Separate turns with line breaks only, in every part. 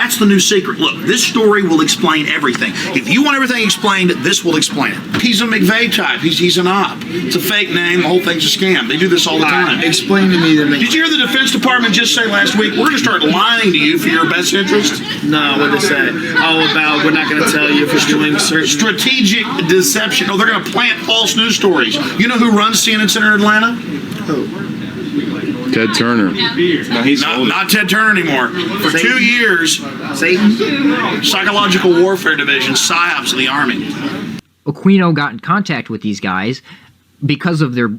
That's the new secret. Look, this story will explain everything. If you want everything explained, this will explain it. He's a McVeigh type. He's an op. It's a fake name. The whole thing's a scam. They do this all the time.
Explain to me the
Did you hear the Defense Department just say last week, we're going to start lying to you for your best interest?
No, what did they say? All about we're not going to tell you if we're doing certain...
Strategic deception. Oh, they're going to plant false news stories. You know who runs CNN Center in Atlanta?
Who?
Ted Turner.
No, he's not Ted Turner anymore. For
Satan?
2 years,
Satan?
Psychological Warfare Division, PsyOps of the Army.
Aquino got in contact with these guys because of their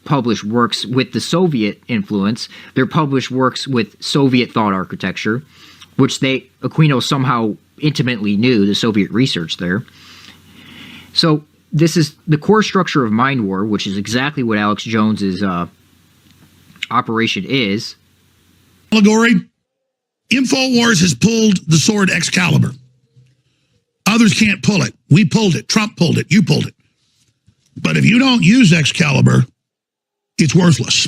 published works with the Soviet influence, their published works with Soviet thought architecture, which Aquino somehow intimately knew, the Soviet research there. So this is the core structure of Mind War, which is exactly what Alex Jones's operation is.
Allegory. InfoWars has pulled the sword Excalibur. Others can't pull it. We pulled it. Trump pulled it. You pulled it. But if you don't use Excalibur, it's worthless.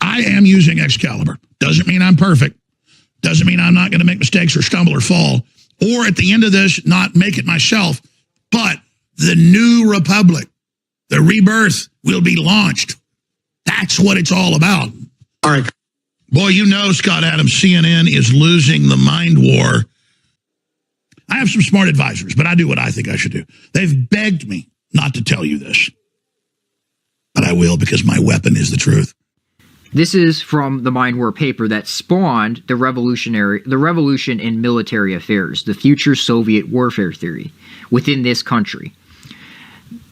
I am using Excalibur. Doesn't mean I'm perfect. Doesn't mean I'm not going to make mistakes or stumble or fall. Or at the end of this, not make it myself. But the new republic, the rebirth, will be launched. That's what it's all about.
All right.
Boy, you know, Scott Adams, CNN is losing the mind war. I have some smart advisors, but I do what I think I should do. They've begged me not to tell you this. But I will, because my weapon is the truth.
This is from the Mind War paper that spawned the revolution in military affairs, the future Soviet warfare theory within this country.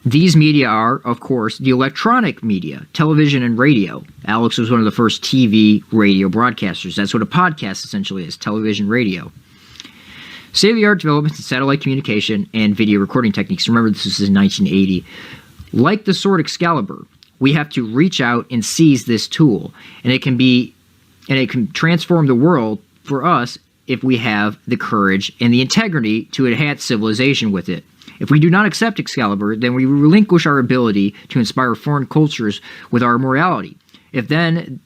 These media are, of course, the electronic media, television and radio. Alex was one of the first TV radio broadcasters. That's what a podcast essentially is, television, radio. State-of-the-art developments in satellite communication and video recording techniques. Remember, this was in 1980. Like the sword Excalibur, we have to reach out and seize this tool, and it can transform the world for us if we have the courage and the integrity to enhance civilization with it. If we do not accept Excalibur, then we relinquish our ability to inspire foreign cultures with our morality. If they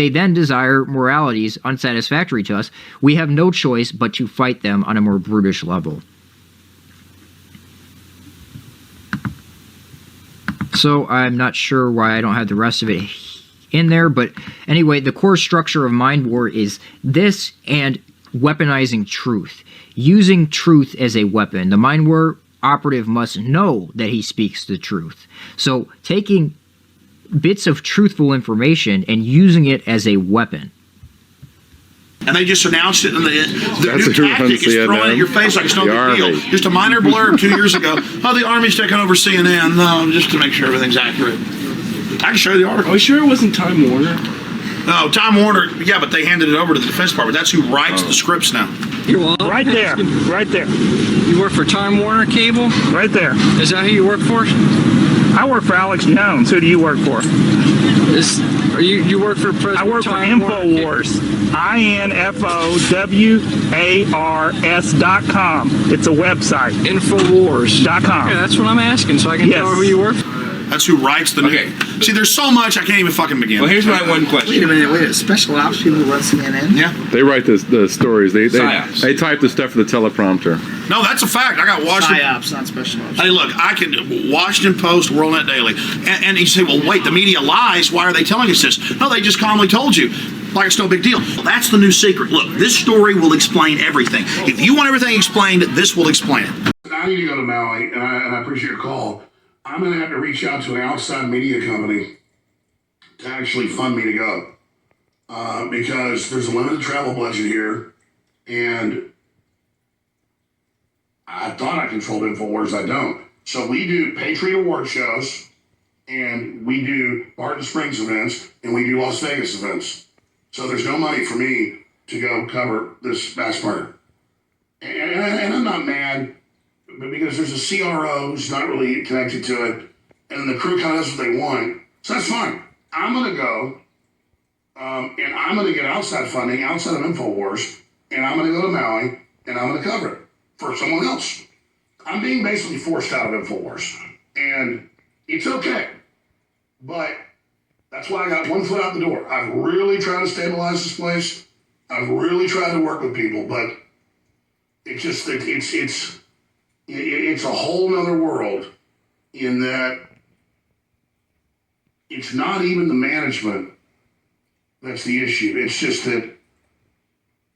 then desire moralities unsatisfactory to us, we have no choice but to fight them on a more brutish level. So I'm not sure why I don't have the rest of it in there, but anyway, the core structure of Mind War is this and weaponizing truth. Using truth as a weapon. The Mind War operative must know that he speaks the truth. So taking bits of truthful information and using it as a weapon.
And they just announced it, and the new tactic is throwing it in your face like it's no big deal. Just a minor blurb 2 years ago. Oh, the Army's taking over CNN. No, just to make sure everything's accurate. I can show you the article.
Are you sure it wasn't Time Warner?
No, Time Warner, yeah, but they handed it over to the Defense Department. That's who writes the scripts now.
Right there, right there.
You work for Time Warner Cable?
Right there.
Is that who you work for?
I work for Alex Jones. Who do you work for?
You work for President
I work for
Time
InfoWars. InfoWars.com. It's a website.
InfoWars.com. Okay, that's what I'm asking, so I can tell who you work for.
That's who writes the news. See, there's so much I can't even fucking begin.
Well, here's my one question.
Wait a minute. Special ops people run CNN?
Yeah.
They write the stories. They type the stuff for the teleprompter.
No, that's a fact. I got Washington.
PsyOps, not special ops.
Hey, look, I can Washington Post, WorldNet Daily, and you say, well, wait, the media lies. Why are they telling us this? No, they just calmly told you. Like it's no big deal. That's the new secret. Look, this story will explain everything. If you want everything explained, this will explain it.
I need to go to Maui, and I appreciate your call. I'm going to have to reach out to an outside media company to actually fund me to go. Because there's a limited travel budget here, and I thought I controlled InfoWars. I don't. So we do Patriot Award shows, and we do Barton Springs events, and we do Las Vegas events. So there's no money for me to go cover this bass part. And I'm not mad, but because there's a CRO who's not really connected to it, and the crew kind of does what they want. So that's fine. I'm going to go, and I'm going to get outside funding, outside of InfoWars, and I'm going to go to Maui, and I'm going to cover it for someone else. I'm being basically forced out of InfoWars, and it's okay. But That's why I got one foot out the door. I've really tried to stabilize this place. I've really tried to work with people, but it's just it's a whole nother world in that it's not even the management that's the issue. It's just that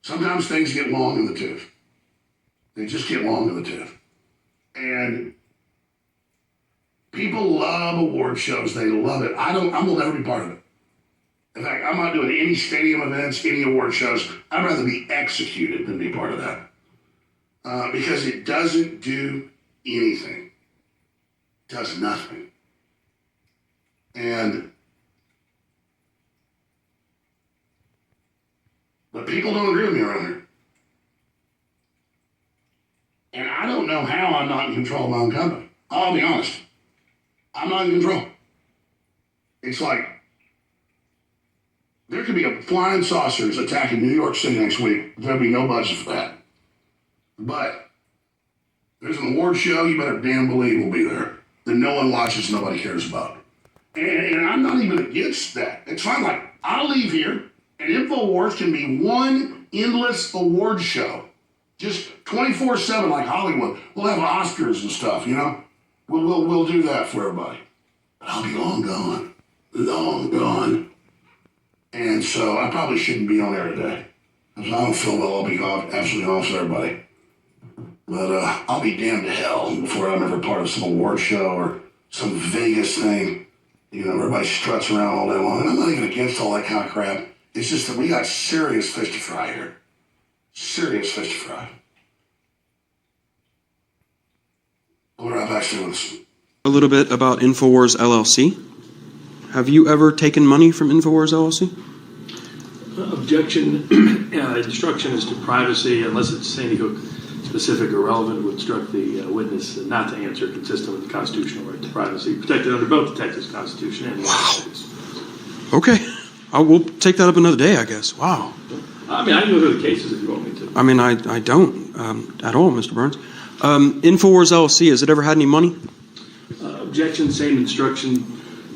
sometimes things get long in the tooth. They just get long in the tooth. And people love award shows. They love it. I will never be part of it. In fact, I'm not doing any stadium events, any award shows. I'd rather be executed than be part of that. Because it doesn't do anything. It does nothing. But people don't agree with me around here. And I don't know how I'm not in control of my own company. I'll be honest. I'm not in control. It's like there could be a flying saucers attacking New York City next week. There'd be no budget for that. But there's an award show, you better damn believe we'll be there, that no one watches, nobody cares about. And I'm not even against that. It's fine. Like, I'll leave here, and InfoWars can be one endless award show. Just 24/7 like Hollywood. We'll have Oscars and stuff, you know? We'll do that for everybody. But I'll be long gone. Long gone. And so I probably shouldn't be on air today. Because I don't feel well. I'll be absolutely honest with everybody. But I'll be damned to hell before I'm ever part of some award show or some Vegas thing. You know, everybody struts around all day long. And I'm not even against all that kind of crap. It's just that we got serious fish to fry here. Serious fish to fry. We'll be right back to this.
A little bit about InfoWars LLC. Have you ever taken money from InfoWars LLC?
Objection. Instruction is to privacy unless it's Sandy Hook specific or relevant, would instruct the witness not to answer consistent with the constitutional right to privacy, protected under both the Texas Constitution and the United States.
Okay. We'll take that up another day, I guess. Wow.
I mean, I can go through the cases if you want me to.
I mean, I don't at all, Mr. Burns. InfoWars LLC, has it ever had any money?
Objection, same instruction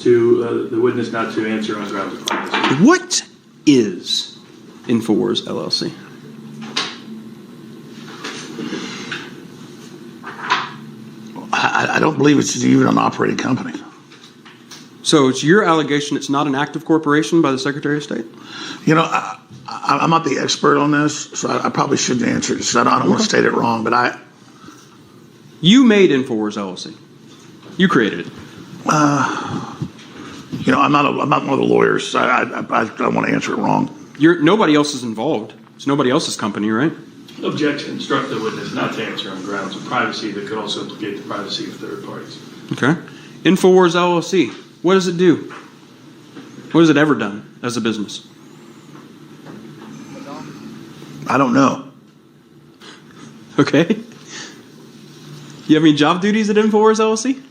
to the witness not to answer on grounds of privacy.
What is InfoWars LLC?
I don't believe it's even an operating company.
So it's your allegation it's not an active corporation by the Secretary of State?
You know, I'm not the expert on this, so I probably shouldn't answer it. So I don't want to state it wrong, but
You made InfoWars LLC. You created it.
You know, I'm not one of the lawyers. So I don't want to answer it wrong.
Nobody else is involved. It's nobody else's company, right?
Objection, instruct the witness not to answer on grounds of privacy that could also implicate the privacy of third parties.
Okay. InfoWars LLC. What does it do? What has it ever done as a business?
I don't know.
Okay. You have any job duties at InfoWars LLC?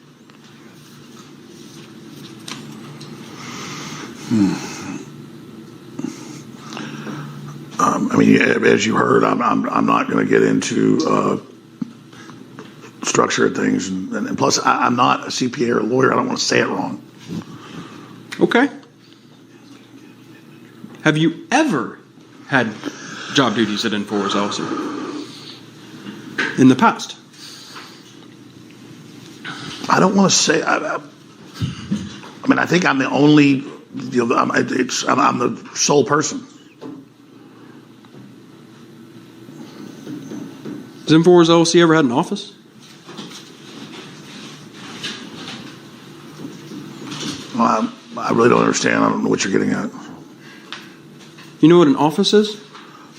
I mean, as you heard, I'm not going to get into structure of things, and plus, I'm not a CPA or a lawyer. I don't want to say it wrong.
Okay. Have you ever had job duties at InfoWars LLC in the past?
I don't want to say. I mean, I think I'm the only. You know, I'm the sole person.
Has InfoWars LLC ever had an office?
Well, I really don't understand. I don't know what you're getting at.
You know what an office is?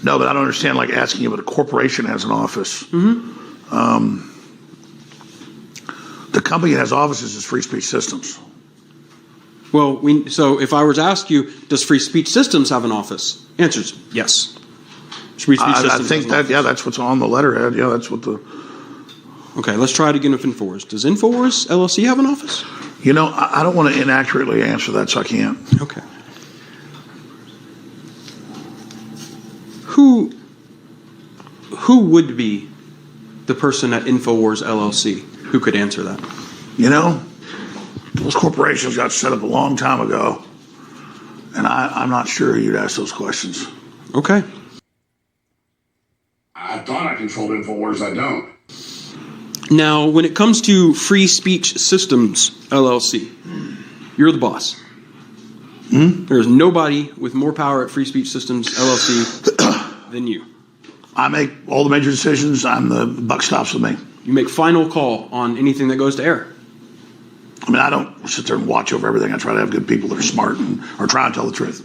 No, but I don't understand. Like asking you, but a corporation has an office.
Mm-hmm.
The company that has offices is Free Speech Systems.
Well, so if I were to ask you, does Free Speech Systems have an office? Answer is yes. Free Speech Systems
I think that, yeah, that's what's on the letterhead. Yeah, that's what the...
Okay, let's try it again with InfoWars. Does InfoWars LLC have an office?
You know, I don't want to inaccurately answer that, so I can't.
Okay. Who would be the person at InfoWars LLC who could answer that?
You know, those corporations got set up a long time ago. I'm not sure you'd ask those questions.
Okay.
I thought I controlled InfoWars. I don't.
Now, when it comes to Free Speech Systems, LLC, you're the boss. There's nobody with more power at Free Speech Systems, LLC than you.
I make all the major decisions. The buck stops with me.
You make final call on anything that goes to air.
I mean, I don't sit there and watch over everything. I try to have good people that are smart and are trying to tell the truth.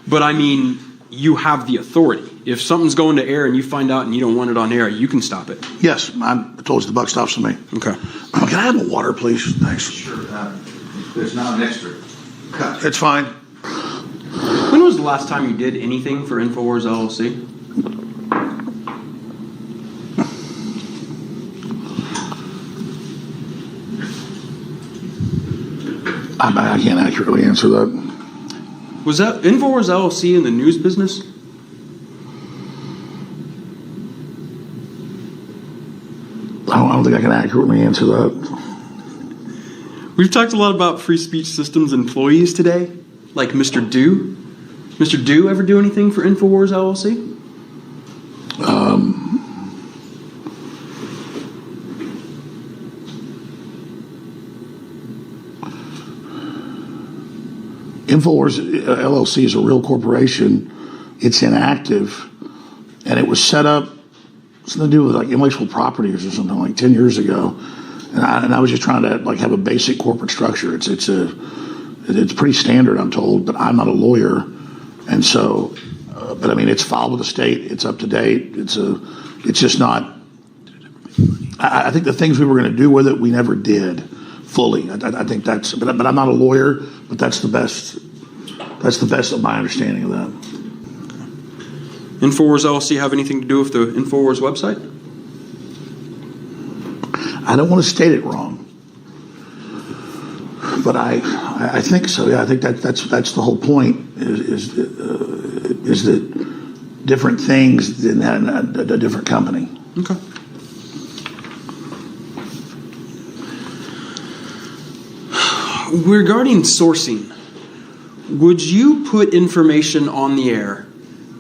But I mean, you have the authority. If something's going to air and you find out and you don't want it on air, you can stop it.
Yes, I told you the buck stops with me.
Okay.
Can I have a water, please? Thanks.
Sure. There's not an extra cut.
It's fine.
When was the last time you did anything for InfoWars LLC?
I can't accurately answer that.
Was that InfoWars LLC in the news business?
I don't think I can accurately answer that.
We've talked a lot about Free Speech Systems employees today, like Mr. Do. Mr. Do ever do anything for InfoWars LLC?
InfoWars LLC is a real corporation. It's inactive, and it was set up something to do with like intellectual properties or something like 10 years ago. And I was just trying to like have a basic corporate structure. It's pretty standard, I'm told, but I'm not a lawyer, and so. But I mean, it's filed with the state. It's up to date. It's just not. I think the things we were going to do with it, we never did fully. I think that's. But I'm not a lawyer. But that's the best. That's the best of my understanding of that.
InfoWars LLC have anything to do with the InfoWars website?
I don't want to state it wrong, but I think so. Yeah, I think that's the whole point. Is that different things in a different company.
Okay. Regarding sourcing, would you put information on the air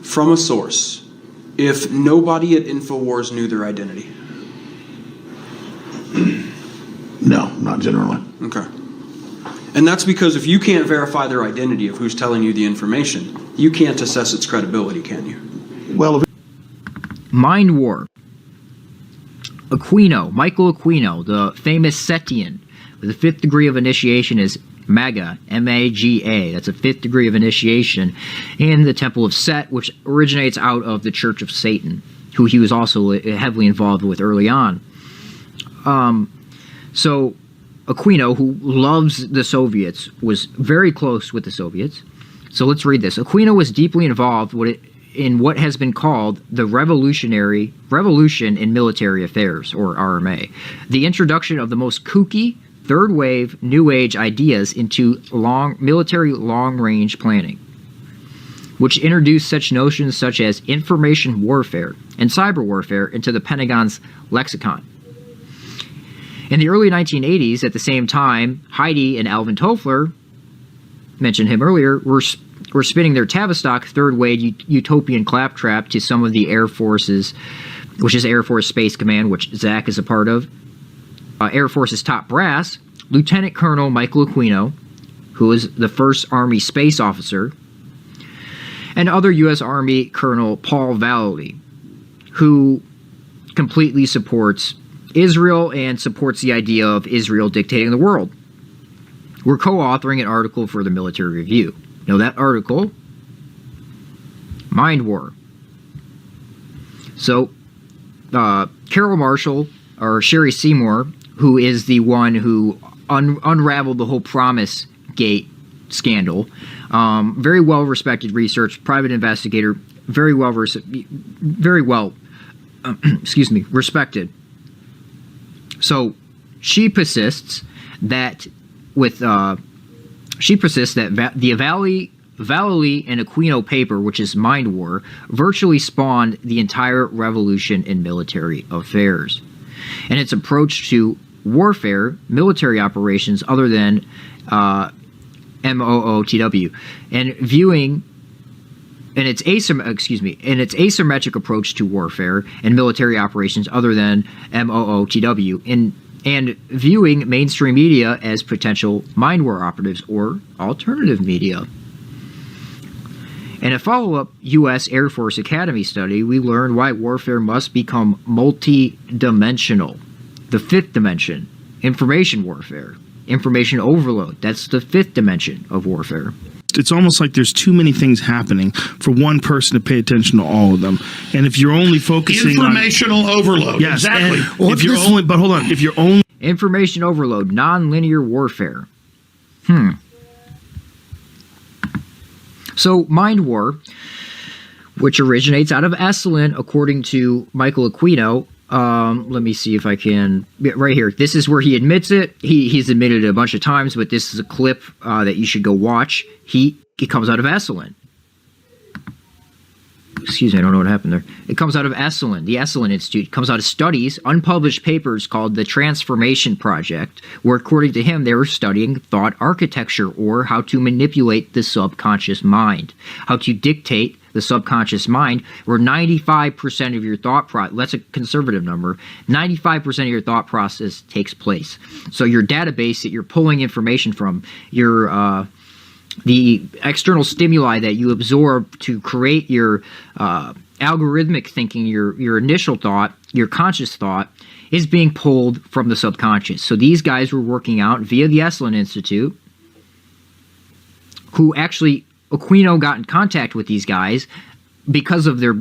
from a source if nobody at InfoWars knew their identity?
No, not generally.
Okay. And that's because if you can't verify their identity of who's telling you the information, you can't assess its credibility, can you?
Well,
Mind War. Aquino, Michael Aquino, the famous Setian, with the 5th degree of initiation is Maga, M-A-G-A. That's a 5th degree of initiation in the Temple of Set, which originates out of the Church of Satan, who he was also heavily involved with early on. So Aquino, who loves the Soviets, was very close with the Soviets. So let's read this. Aquino was deeply involved in what has been called the Revolution in Military Affairs, or RMA, the introduction of the most kooky, third-wave, New Age ideas into military long-range planning, which introduced such notions such as information warfare and cyber warfare into the Pentagon's lexicon. In the early 1980s, at the same time, Heidi and Alvin Toffler, mentioned him earlier, were spinning their Tavistock third-wave utopian claptrap to some of the Air Force's, which is Air Force Space Command, which Zach is a part of, Air Force's top brass, Lieutenant Colonel Michael Aquino, who is the first Army space officer, and other U.S. Army Colonel Paul Vallely, who completely supports Israel and supports the idea of Israel dictating the world. We're co-authoring an article for the Military Review. Now that article, Mind War. So, Carol Marshall, or Sherry Seymour, who is the one who unraveled the whole Promise Gate scandal, very well-respected research, private investigator, very well respected. So she persists that the Vallely and Aquino paper, which is Mind War, virtually spawned the entire revolution in military affairs, and its approach to warfare, military operations, other than MOOTW, and viewing in its asymmetric approach to warfare and military operations other than MOOTW, and viewing mainstream media as potential mind war operatives or alternative media. In a follow-up U.S. Air Force Academy study, we learned why warfare must become multi-dimensional. The fifth dimension, information warfare. Information overload. That's the fifth dimension of warfare.
It's almost like there's too many things happening for one person to pay attention to all of them. And if you're only focusing
informational overload.
Yes,
exactly.
If you're only, but hold on, if you're only
information overload, non-linear warfare. So mind war, which originates out of Esalen, according to Michael Aquino. Let me see if I can, right here. This is where he admits it. He's admitted it a bunch of times, but this is a clip that you should go watch. It comes out of Esalen. Excuse me, I don't know what happened there. It comes out of Esalen, the Esalen Institute. It comes out of studies, unpublished papers called the Transformation Project, where according to him, they were studying thought architecture, or how to manipulate the subconscious mind, how to dictate the subconscious mind, where 95% of your thought process, that's a conservative number, 95% of your thought process takes place. So your database that you're pulling information from, your the external stimuli that you absorb to create your algorithmic thinking, your initial thought, your conscious thought, is being pulled from the subconscious. So these guys were working out via the Esalen Institute, who actually, Aquino got in contact with these guys because of their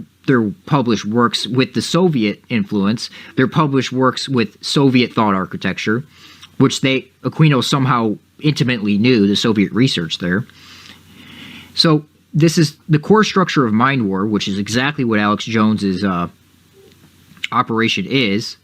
published works with the Soviet influence, their published works with Soviet thought architecture, which Aquino somehow intimately knew, the Soviet research there. So this is the core structure of mind war, which is exactly what Alex Jones's operation is.